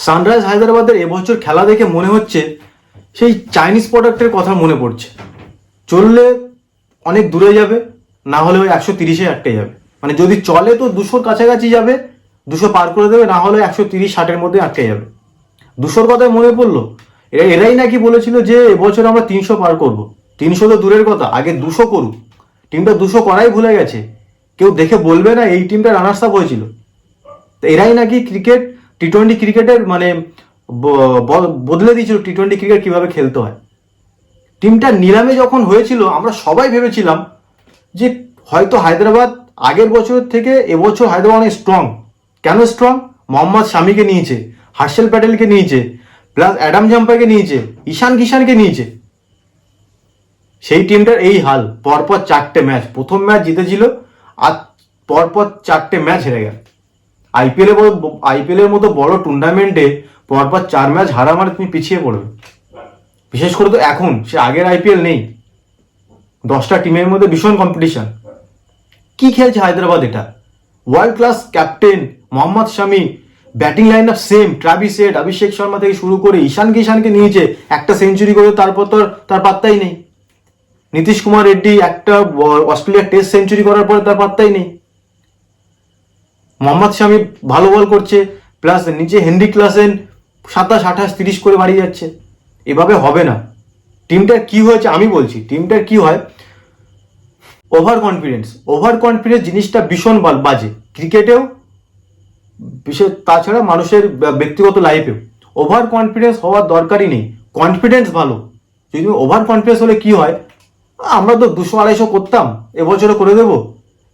Sunrise হায়দ্রাবাদের এবছর খেলা দেখে মনে হচ্ছে সেই চাইনিজ প্রোডাক্টের কথা মনে পড়ছে। চললে অনেক দূরে যাবে, না হলে ওই 130-এ আটকে যাবে। মানে যদি চলে তো 200-র কাছাকাছি যাবে, 200 পার করে দেবে, না হলে 130-60-এর মধ্যে আটকে যাবে। 200-র কথায় মনে পড়লো, এরাই নাকি বলেছিল যে এবছর আমরা 300 পার করব। 300 তো দূরের কথা, আগে 200 করুক। টিমটা 200 করাই ভুলে গেছে, কেউ দেখে বলবে না এই টিমটা রানার্স আপ হয়েছিল। তো এরাই নাকি টি-20 ক্রিকেটের মানে বদলে দিয়েছিল টি-20 ক্রিকেট কিভাবে খেলতে হয়। টিমটা নিলামে যখন হয়েছিল আমরা সবাই ভেবেছিলাম যে হয়তো হায়দ্রাবাদ আগের বছরের থেকে এবছর হায়দ্রাবাদ অনেক স্ট্রং। কেন স্ট্রং? মোহাম্মদ শামিকে নিয়েছে, হার্ষেল প্যাটেলকে নিয়েছে, প্লাস অ্যাডাম জাম্পাকে নিয়েছে, ঈশান কিষানকে নিয়েছে। সেই টিমটার এই হাল, পরপর 4টে ম্যাচ, প্রথম ম্যাচ জিতেছিল আর পরপর 4টে ম্যাচ হেরে গেল। আইপিএলের মতো বড় টুর্নামেন্টে পরপর 4 ম্যাচ হারা মানে তুমি পিছিয়ে পড়বে। বিশেষ করে তো এখন, সে আগের আইপিএল নেই, 10টা টিমের মধ্যে ভীষণ কম্পিটিশন। কি খেলছে হায়দ্রাবাদ এটা? World class captain Mohammed Shami, batting line up same, Travis Head, Abhishek Sharma থেকে শুরু করে ঈশান কিষানকে নিয়েছে, একটা সেঞ্চুরি করে তারপর তো তার পাত্তাই নেই। নীতিশ কুমার রেড্ডি একটা অস্ট্রেলিয়ার টেস্ট সেঞ্চুরি করার পরে তার পাত্তাই নেই। মোহাম্মদ শামি ভালো বল করছে, প্লাস নিচে হেনরি ক্লাসেন 27, 28, 30 করে বাড়ি যাচ্ছে। এভাবে হবে না। টিমটার কি হয়েছে আমি বলছি, টিমটার কি হয়, ওভার কনফিডেন্স জিনিসটা ভীষণ বাজে, ক্রিকেটেও বিশেষ, তাছাড়া মানুষের ব্যক্তিগত লাইফেও ওভার কনফিডেন্স হওয়ার দরকারই নেই। কনফিডেন্স ভালো, যদি ওভার কনফিডেন্স হলে কি হয়, আমরা তো 200-250 করতাম, এবছরও করে দেবো।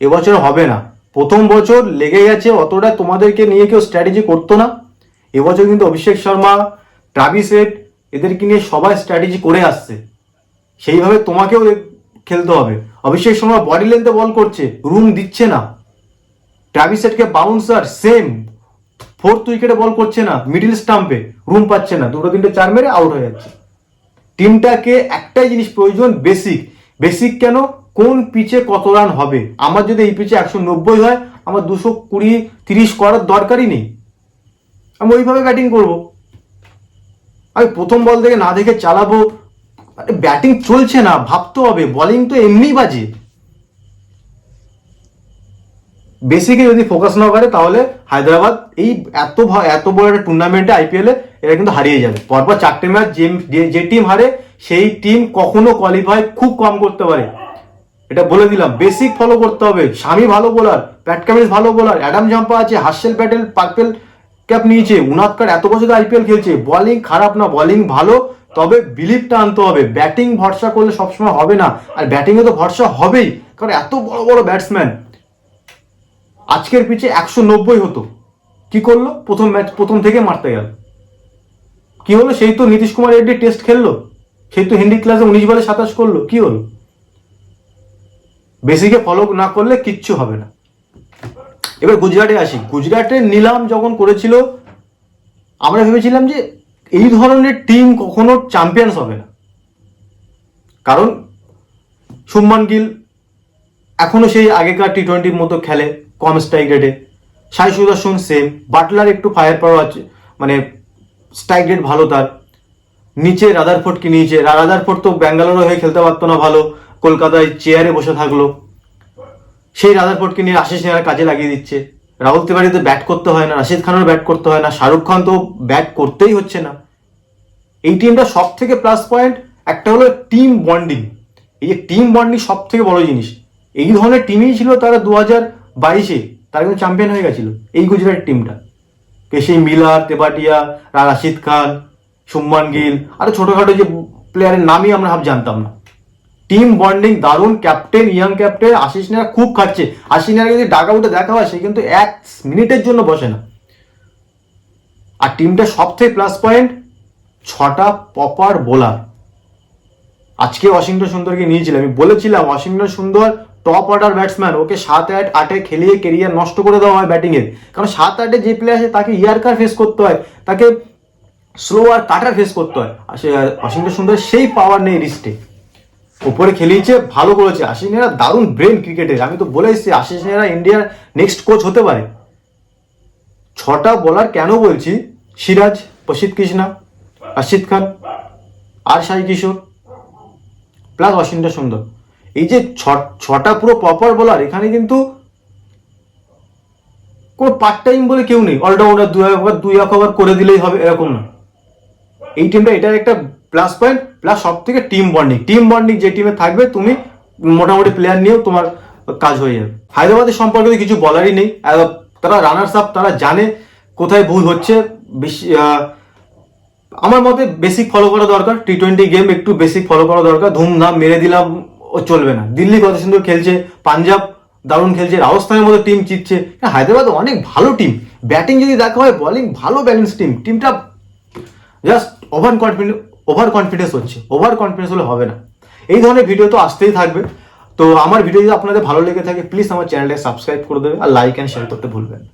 এবছর হবে না। প্রথম বছর লেগে গেছে, অতটা তোমাদেরকে নিয়ে কেউ স্ট্র্যাটেজি করতো না। এবছর কিন্তু অভিষেক শর্মা, ট্রাভিস হেড এদেরকে নিয়ে সবাই স্ট্র্যাটেজি করে আসছে, সেইভাবে তোমাকেও খেলতে হবে। অভিষেক শর্মা বডি লেন্থে বল করছে, রুম দিচ্ছে না। ট্রাভিস হেডকে বাউন্সার সেম, 4th উইকেটে বল করছে না, মিডিল স্টাম্পে রুম পাচ্ছে না, 2-3টে 4 মেরে আউট হয়ে যাচ্ছে। টিমটাকে একটাই জিনিস প্রয়োজন, বেসিক কেন, কোন পিচে কত রান হবে। আমার যদি এই পিচে 190 হয়, আমার 220-30 করার দরকারই নেই, আমি ওইভাবে ব্যাটিং করব। আমি প্রথম বল থেকে না দেখে চালাবো, ব্যাটিং চলছে না, ভাবতে হবে। বোলিং তো এমনি বাজে। বেসিকে যদি ফোকাস না করে তাহলে হায়দ্রাবাদ এই এত বড় একটা টুর্নামেন্টে আইপিএলে এরা কিন্তু হারিয়ে যাবে। পরপর 4টে ম্যাচ যে টিম হারে সেই টিম কখনো কোয়ালিফাই খুব কম করতে পারে, এটা বলে দিলাম। বেসিক ফলো করতে হবে। স্বামী ভালো বোলার, প্যাট কামিন্স ভালো বোলার, অ্যাডাম জাম্পা আছে, হার্ষেল প্যাটেল পার্পেল ক্যাপ নিয়েছে, উনাদকার এত বছর আইপিএল খেলছে। বোলিং খারাপ না, বোলিং ভালো, তবে বিলিভটা আনতে হবে। ব্যাটিং ভরসা করলে সবসময় হবে না, আর ব্যাটিংয়ে তো ভরসা হবেই, কারণ এত বড় বড় ব্যাটসম্যান। আজকের পিচে 190 হতো, কি করলো? প্রথম থেকে মারতে গেল, কি হলো? সেই তো নীতিশ কুমার রেড্ডি টেস্ট খেললো, সেই তো হেনরি ক্লাসে 19 বলে 27 করলো, কি হলো? বেসিকে ফলো না করলে কিচ্ছু হবে না। এবার গুজরাটে আসি। গুজরাটের নিলাম যখন করেছিল, আমরা ভেবেছিলাম যে এই ধরনের টিম কখনো চ্যাম্পিয়ন্স হবে না, কারণ শুভমান গিল এখনো সেই আগেকার টি-20 মতো খেলে, কম স্ট্রাইক রেটে। সাই সুদর্শন সেম, বাটলার একটু ফায়ার পাওয়ার আছে, মানে স্ট্রাইক রেট ভালো তার। নিচে রাদারফোর্ডকে নিয়েছে, রাদারফোর্ড তো ব্যাঙ্গালোরে হয়ে খেলতে পারতো না ভালো, কলকাতায় চেয়ারে বসে থাকলো। সেই রাদারফোর্ডকে নিয়ে আশিস নেহরা কাজে লাগিয়ে দিচ্ছে। রাহুল তিওয়ারি তো ব্যাট করতে হয় না, রাশিদ খানেরও ব্যাট করতে হয় না, শাহরুখ খান তো ব্যাট করতেই হচ্ছে না। এই টিমটা সব থেকে প্লাস পয়েন্ট একটা হলো টিম বন্ডিং। এই যে টিম বন্ডিং সব থেকে বড় জিনিস। এই ধরনের টিমই ছিল তারা 2022-এ, তারা কিন্তু চ্যাম্পিয়ন হয়ে গেছিল এই গুজরাট টিমটা। সেই মিলার, তেবাটিয়া, রাশিদ খান, শুভমান গিল, আরো ছোটখাটো যে প্লেয়ারের নামই আমরা জানতাম না। টিম বন্ডিং দারুণ, captain, young captain Ashish Nehra খুব খাচ্ছে। আশিস নেহরা যদি ডাক আউটে দেখা হয়, সে কিন্তু 1 মিনিটের জন্য বসে না। আর টিমটা সব থেকে প্লাস পয়েন্ট 6টা প্রপার বোলার। আজকে ওয়াশিংটন সুন্দরকে নিয়েছিলাম, আমি বলেছিলাম ওয়াশিংটন সুন্দর টপ অর্ডার ব্যাটসম্যান, ওকে 7-8-8-এ খেলিয়ে কেরিয়ার নষ্ট করে দেওয়া হয় ব্যাটিংয়ের। কারণ 7-8-এ যে প্লেয়ার আছে তাকে ইয়ার্কার ফেস করতে হয়, তাকে স্লো আর কাটার ফেস করতে হয়। আর ওয়াশিংটন সুন্দর সেই পাওয়ার নেই রিস্টে, ওপরে খেলিয়েছে, ভালো করেছে। আশিস নেহরা দারুণ ব্রেন ক্রিকেটের, আমি তো বলে এসেছি আশিস নেহরা ইন্ডিয়ার নেক্সট কোচ হতে পারে। 6টা বোলার কেন বলছি, সিরাজ, প্রসিদ্ধ কৃষ্ণা, রাশিদ খান আর সাই কিশোর প্লাস অশ্বিনটা সুন্দর, এই যে ছটা পুরো প্রপার বোলার, এখানে কিন্তু কোনো পার্ট টাইম বলে কেউ নেই, অলরাউন্ডার দুই এক ওভার করে দিলেই হবে এরকম না। এই টিমটা এটার একটা প্লাস পয়েন্ট, প্লাস সব থেকে টিম বন্ডিং যে টিমে থাকবে তুমি মোটামুটি প্লেয়ার নিয়েও তোমার কাজ হয়ে যাবে। হায়দ্রাবাদের সম্পর্কে তো কিছু বলারই নেই, তারা রানার্স আপ, তারা জানে কোথায় ভুল হচ্ছে। বেশি আমার মতে বেসিক ফলো করা দরকার, টি20 গেম একটু বেসিক ফলো করা দরকার। ধুমধাম মেরে দিলাম ও চলবে না। দিল্লি কত সুন্দর খেলছে, পাঞ্জাব দারুণ খেলছে, রাজস্থানের মতো টিম জিতছে, হায়দ্রাবাদ অনেক ভালো টিম। ব্যাটিং যদি দেখা হয়, বলিং ভালো ব্যালেন্স টিমটা জাস্ট ওভার কনফিডেন্স হচ্ছে, ওভার কনফিডেন্স হলে হবে না। এই ধরনের ভিডিও তো আসতেই থাকবে। তো আমার ভিডিও যদি আপনাদের ভালো লেগে থাকে প্লিজ আমার চ্যানেলটাকে সাবস্ক্রাইব করে দেবে আর লাইক অ্যান্ড শেয়ার করতে ভুলবেন না।